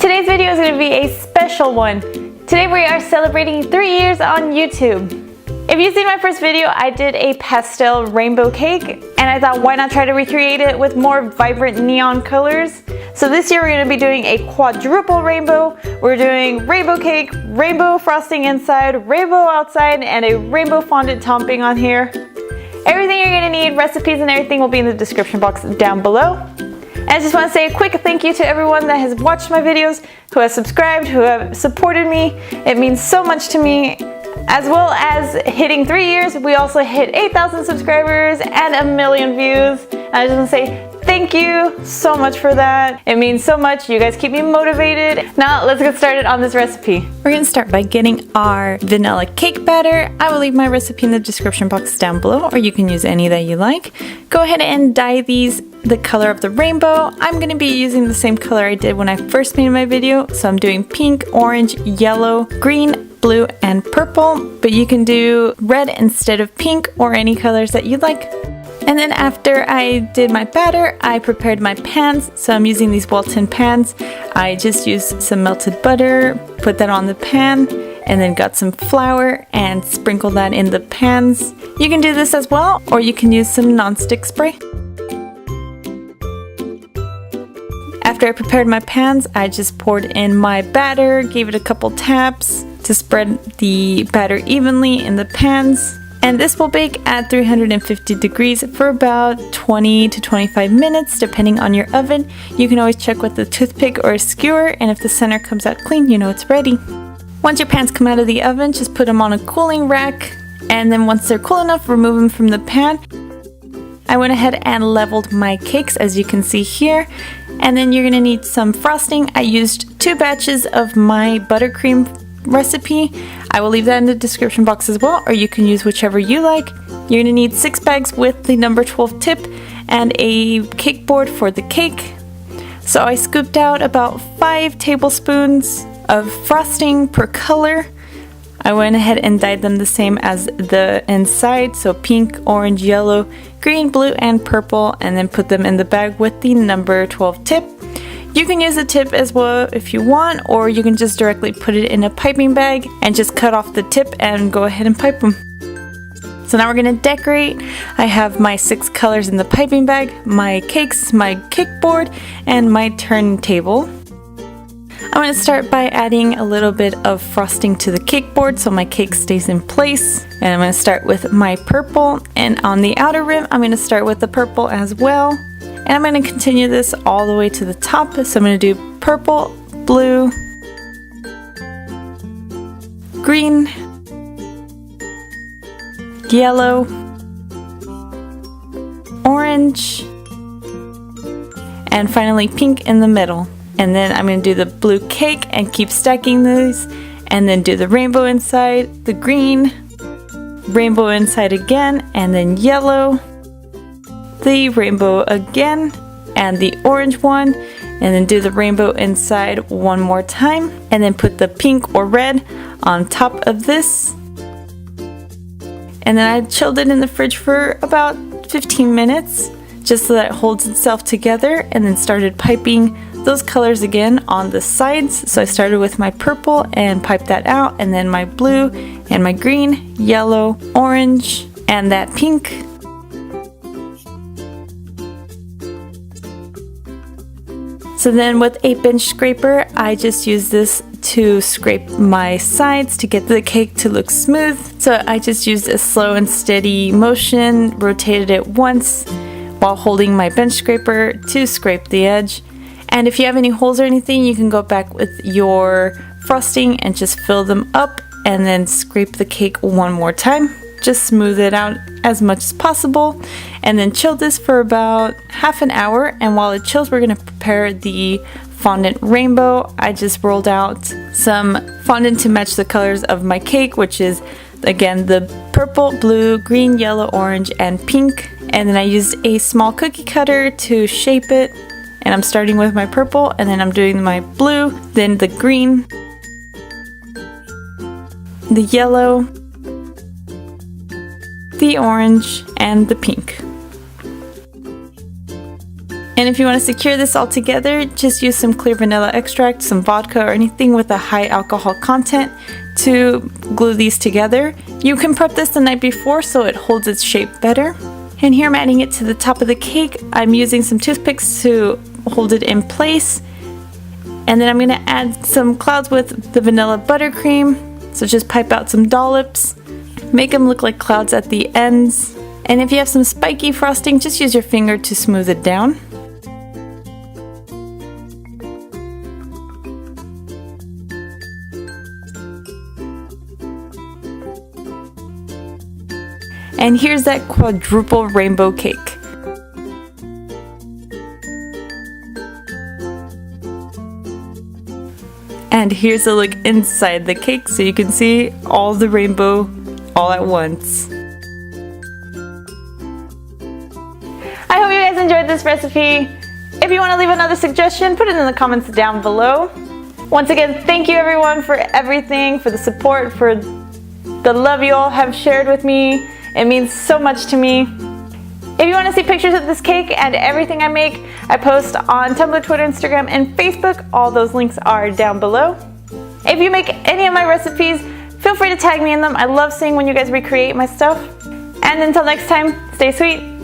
Today's video is going to be a special one. Today we are celebrating 3 years on YouTube. If you've seen my first video, I did a pastel rainbow cake, and I thought why not try to recreate it with more vibrant neon colors. So this year we're going to be doing a quadruple rainbow. We're doing rainbow cake, rainbow frosting inside, rainbow outside, and a rainbow fondant topping on here. Everything you're going to need, recipes and everything, will be in the description box down below. And I just want to say a quick thank you to everyone that has watched my videos, who has subscribed, who have supported me. It means so much to me. As well as hitting 3 years, we also hit 8,000 subscribers and 1 million views. And I just want to say thank you so much for that. It means so much. You guys keep me motivated. Now let's get started on this recipe. We're going to start by getting our vanilla cake batter. I will leave my recipe in the description box down below, or you can use any that you like. Go ahead and dye these the color of the rainbow. I'm going to be using the same color I did when I first made my video. So I'm doing pink, orange, yellow, green, blue, and purple. But you can do red instead of pink, or any colors that you like. And then after I did my batter, I prepared my pans. So I'm using these well-tin pans. I just used some melted butter, put that on the pan, and then got some flour and sprinkled that in the pans. You can do this as well, or you can use some non-stick spray. After I prepared my pans, I just poured in my batter, gave it a couple taps to spread the batter evenly in the pans. And this will bake at 350 degrees for about 20 to 25 minutes, depending on your oven. You can always check with a toothpick or a skewer, and if the center comes out clean, you know it's ready. Once your pans come out of the oven, just put them on a cooling rack, and then once they're cool enough, remove them from the pan. I went ahead and leveled my cakes, as you can see here. And then you're going to need some frosting. I used 2 batches of my buttercream recipe. I will leave that in the description box as well, or you can use whichever you like. You're going to need 6 bags with the number 12 tip and a cake board for the cake. So I scooped out about 5 tablespoons of frosting per color. I went ahead and dyed them the same as the inside, so pink, orange, yellow, green, blue, and purple, and then put them in the bag with the number 12 tip. You can use a tip as well if you want, or you can just directly put it in a piping bag and just cut off the tip and go ahead and pipe them. So now we're going to decorate. I have my 6 colors in the piping bag, my cakes, my cake board, and my turntable. I'm going to start by adding a little bit of frosting to the cake board so my cake stays in place. And I'm going to start with my purple, and on the outer rim I'm going to start with the purple as well. And I'm going to continue this all the way to the top. So I'm going to do purple, blue, green, yellow, orange, and finally pink in the middle. And then I'm going to do the blue cake and keep stacking these, and then do the rainbow inside, the green, rainbow inside again, and then yellow, the rainbow again, and the orange one, and then do the rainbow inside one more time, and then put the pink or red on top of this. And then I chilled it in the fridge for about 15 minutes just so that it holds itself together, and then started piping those colors again on the sides. So I started with my purple and piped that out, and then my blue and my green, yellow, orange, and that pink. So then with a bench scraper, I just use this to scrape my sides to get the cake to look smooth. So I just used a slow and steady motion, rotated it once while holding my bench scraper to scrape the edge. And if you have any holes or anything, you can go back with your frosting and just fill them up, and then scrape the cake one more time. Just smooth it out as much as possible, and then chill this for about half an hour. And while it chills, we're going to prepare the fondant rainbow. I just rolled out some fondant to match the colors of my cake, which is again the purple, blue, green, yellow, orange, and pink. And then I used a small cookie cutter to shape it. And I'm starting with my purple, and then I'm doing my blue, then the green, the yellow, the orange, and the pink. And if you want to secure this all together, just use some clear vanilla extract, some vodka, or anything with a high alcohol content to glue these together. You can prep this the night before so it holds its shape better. And here I'm adding it to the top of the cake. I'm using some toothpicks to hold it in place. And then I'm going to add some clouds with the vanilla buttercream. So just pipe out some dollops. Make them look like clouds at the ends. And if you have some spiky frosting, just use your finger to smooth it down. And here's that quadruple rainbow cake. And here's the look inside the cake so you can see all the rainbow all at once. I hope you guys enjoyed this recipe. If you want to leave another suggestion, put it in the comments down below. Once again, thank you everyone for everything, for the support, for the love you all have shared with me. It means so much to me. If you want to see pictures of this cake and everything I make, I post on Tumblr, Twitter, Instagram, and Facebook. All those links are down below. If you make any of my recipes, feel free to tag me in them. I love seeing when you guys recreate my stuff. And until next time, stay sweet.